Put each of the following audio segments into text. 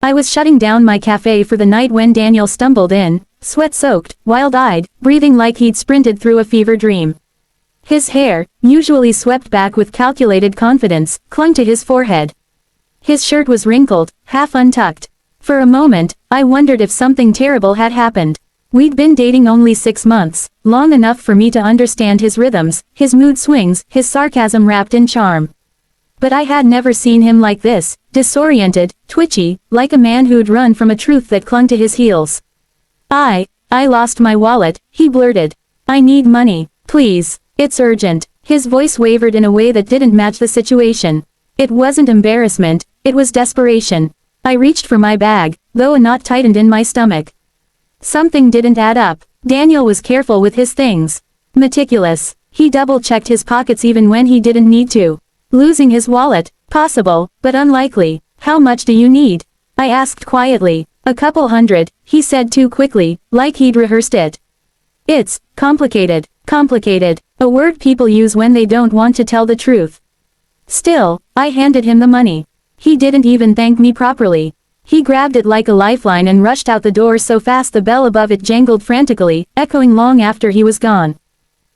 I was shutting down my cafe for the night when Daniel stumbled in, sweat-soaked, wild-eyed, breathing like he'd sprinted through a fever dream. His hair, usually swept back with calculated confidence, clung to his forehead. His shirt was wrinkled, half untucked. For a moment, I wondered if something terrible had happened. We'd been dating only 6 months, long enough for me to understand his rhythms, his mood swings, his sarcasm wrapped in charm. But I had never seen him like this, disoriented, twitchy, like a man who'd run from a truth that clung to his heels. I lost my wallet, he blurted. I need money, please, it's urgent. His voice wavered in a way that didn't match the situation. It wasn't embarrassment, it was desperation. I reached for my bag, though a knot tightened in my stomach. Something didn't add up. Daniel was careful with his things. Meticulous. He double-checked his pockets even when he didn't need to. Losing his wallet? Possible, but unlikely. How much do you need? I asked quietly. A couple hundred, he said too quickly, like he'd rehearsed it. It's complicated. Complicated. A word people use when they don't want to tell the truth. Still, I handed him the money. He didn't even thank me properly. He grabbed it like a lifeline and rushed out the door so fast the bell above it jangled frantically, echoing long after he was gone.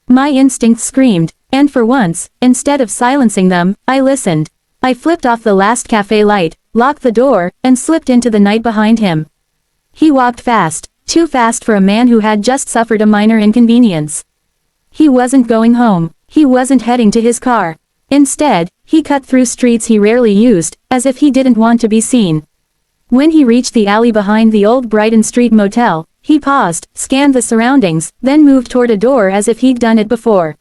My instincts screamed, and for once, instead of silencing them, I listened. I flipped off the last cafe light, locked the door, and slipped into the night behind him. He walked fast, too fast for a man who had just suffered a minor inconvenience. He wasn't going home. He wasn't heading to his car. Instead, he cut through streets he rarely used, as if he didn't want to be seen. When he reached the alley behind the old Brighton Street motel, he paused, scanned the surroundings, then moved toward a door as if he'd done it before.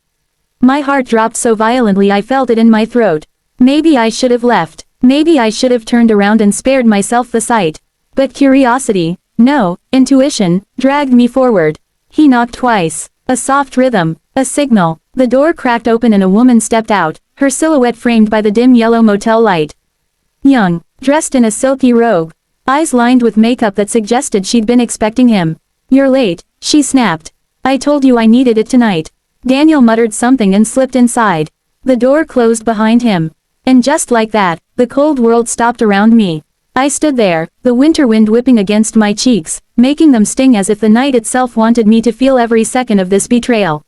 My heart dropped so violently I felt it in my throat. Maybe I should have left. Maybe I should have turned around and spared myself the sight. But curiosity, no, intuition, dragged me forward. He knocked twice. A soft rhythm, a signal. The door cracked open and a woman stepped out, her silhouette framed by the dim yellow motel light. Young, dressed in a silky robe. Eyes lined with makeup that suggested she'd been expecting him. You're late, she snapped. I told you I needed it tonight. Daniel muttered something and slipped inside. The door closed behind him. And just like that, the cold world stopped around me. I stood there, the winter wind whipping against my cheeks, making them sting as if the night itself wanted me to feel every second of this betrayal.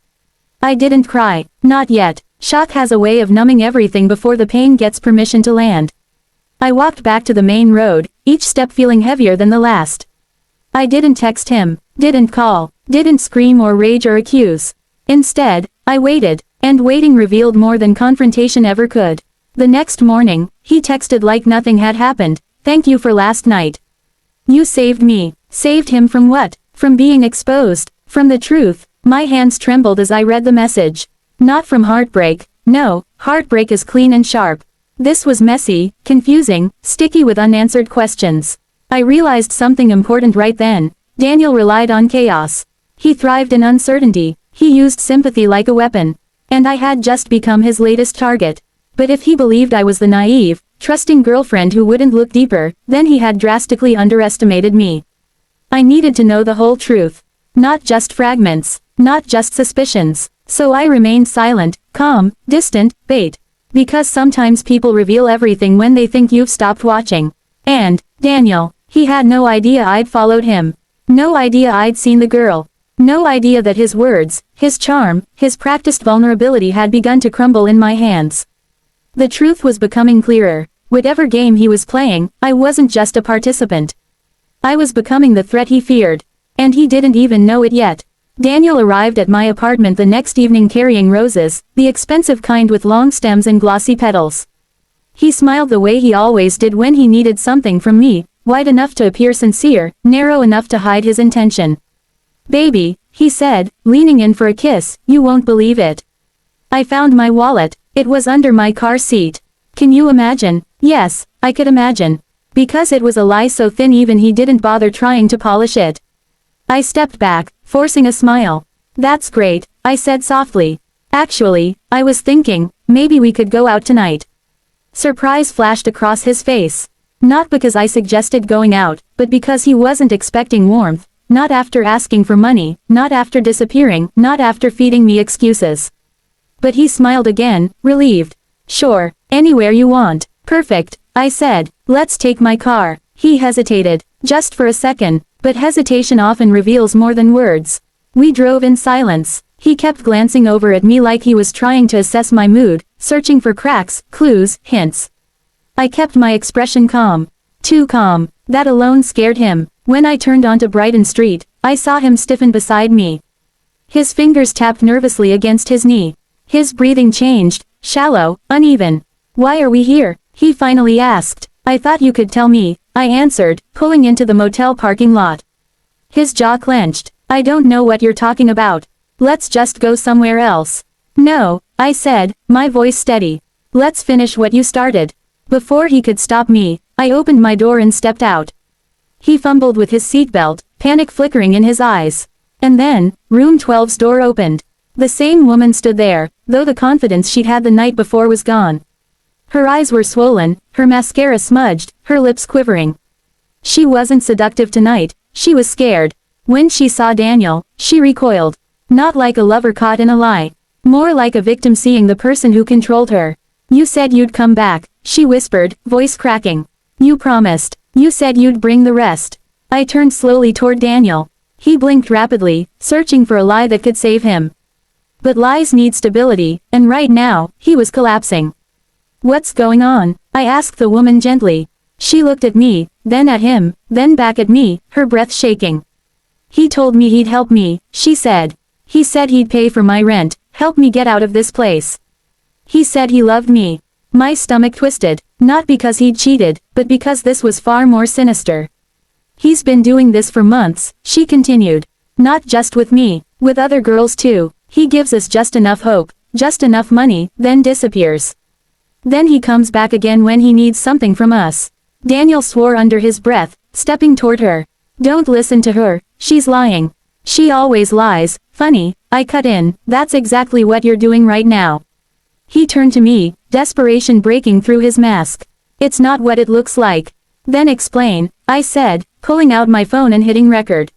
I didn't cry, not yet. Shock has a way of numbing everything before the pain gets permission to land. I walked back to the main road, each step feeling heavier than the last. I didn't text him, didn't call, didn't scream or rage or accuse. Instead, I waited, and waiting revealed more than confrontation ever could. The next morning, he texted like nothing had happened. Thank you for last night. You saved me. Saved him from what? From being exposed. From the truth. My hands trembled as I read the message. Not from heartbreak. No, heartbreak is clean and sharp. This was messy, confusing, sticky with unanswered questions. I realized something important right then. Daniel relied on chaos. He thrived in uncertainty. He used sympathy like a weapon. And I had just become his latest target. But if he believed I was the naive, trusting girlfriend who wouldn't look deeper, then he had drastically underestimated me. I needed to know the whole truth. Not just fragments. Not just suspicions. So I remained silent, calm, distant, bait. Because sometimes people reveal everything when they think you've stopped watching. And, Daniel, he had no idea I'd followed him. No idea I'd seen the girl. No idea that his words, his charm, his practiced vulnerability had begun to crumble in my hands. The truth was becoming clearer. Whatever game he was playing, I wasn't just a participant. I was becoming the threat he feared. And he didn't even know it yet. Daniel arrived at my apartment the next evening carrying roses, the expensive kind with long stems and glossy petals. He smiled the way he always did when he needed something from me, wide enough to appear sincere, narrow enough to hide his intention. Baby, he said, leaning in for a kiss, you won't believe it. I found my wallet. It was under my car seat. Can you imagine? Yes, I could imagine. Because it was a lie so thin even he didn't bother trying to polish it. I stepped back, forcing a smile. That's great, I said softly. Actually, I was thinking, maybe we could go out tonight. Surprise flashed across his face. Not because I suggested going out, but because he wasn't expecting warmth, not after asking for money, not after disappearing, not after feeding me excuses. But he smiled again, relieved. Sure, anywhere you want. Perfect, I said. Let's take my car. He hesitated, just for a second, but hesitation often reveals more than words. We drove in silence. He kept glancing over at me like he was trying to assess my mood, searching for cracks, clues, hints. I kept my expression calm. Too calm. That alone scared him. When I turned onto Brighton Street, I saw him stiffen beside me. His fingers tapped nervously against his knee. His breathing changed, shallow, uneven. "Why are we here?" he finally asked. "I thought you could tell me," I answered, pulling into the motel parking lot. His jaw clenched. "I don't know what you're talking about. Let's just go somewhere else." "No," I said, my voice steady. "Let's finish what you started." Before he could stop me, I opened my door and stepped out. He fumbled with his seatbelt, panic flickering in his eyes. And then, room 12's door opened. The same woman stood there, though the confidence she'd had the night before was gone. Her eyes were swollen, her mascara smudged, her lips quivering. She wasn't seductive tonight, she was scared. When she saw Daniel, she recoiled. Not like a lover caught in a lie. More like a victim seeing the person who controlled her. "You said you'd come back," she whispered, voice cracking. "You promised. You said you'd bring the rest." I turned slowly toward Daniel. He blinked rapidly, searching for a lie that could save him. But lies need stability, and right now, he was collapsing. "What's going on?" I asked the woman gently. She looked at me, then at him, then back at me, her breath shaking. "He told me he'd help me," she said. "He said he'd pay for my rent, help me get out of this place. He said he loved me." My stomach twisted, not because he'd cheated, but because this was far more sinister. "He's been doing this for months," she continued. "Not just with me, with other girls too. He gives us just enough hope, just enough money, then disappears. Then he comes back again when he needs something from us." Daniel swore under his breath, stepping toward her. "Don't listen to her, she's lying. She always lies." "Funny," I cut in, "that's exactly what you're doing right now." He turned to me, desperation breaking through his mask. "It's not what it looks like." "Then explain," I said, pulling out my phone and hitting record.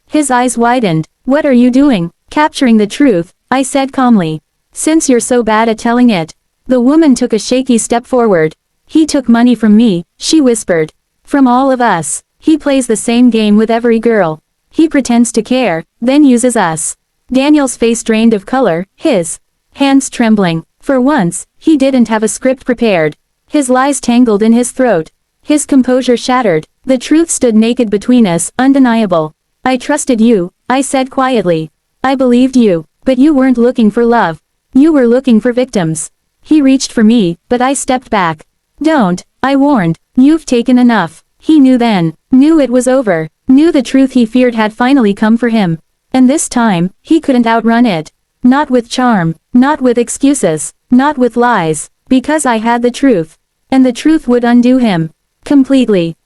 His eyes widened. "What are you doing?" "Capturing the truth," I said calmly. "Since you're so bad at telling it." The woman took a shaky step forward. "He took money from me," she whispered. "From all of us. He plays the same game with every girl. He pretends to care, then uses us." Daniel's face drained of color, his hands trembling. For once, he didn't have a script prepared. His lies tangled in his throat. His composure shattered. The truth stood naked between us, undeniable. "I trusted you," I said quietly. "I believed you. But you weren't looking for love. You were looking for victims." He reached for me, but I stepped back. "Don't," I warned. "You've taken enough." He knew then. Knew it was over. Knew the truth he feared had finally come for him. And this time, he couldn't outrun it. Not with charm. Not with excuses. Not with lies. Because I had the truth. And the truth would undo him. Completely.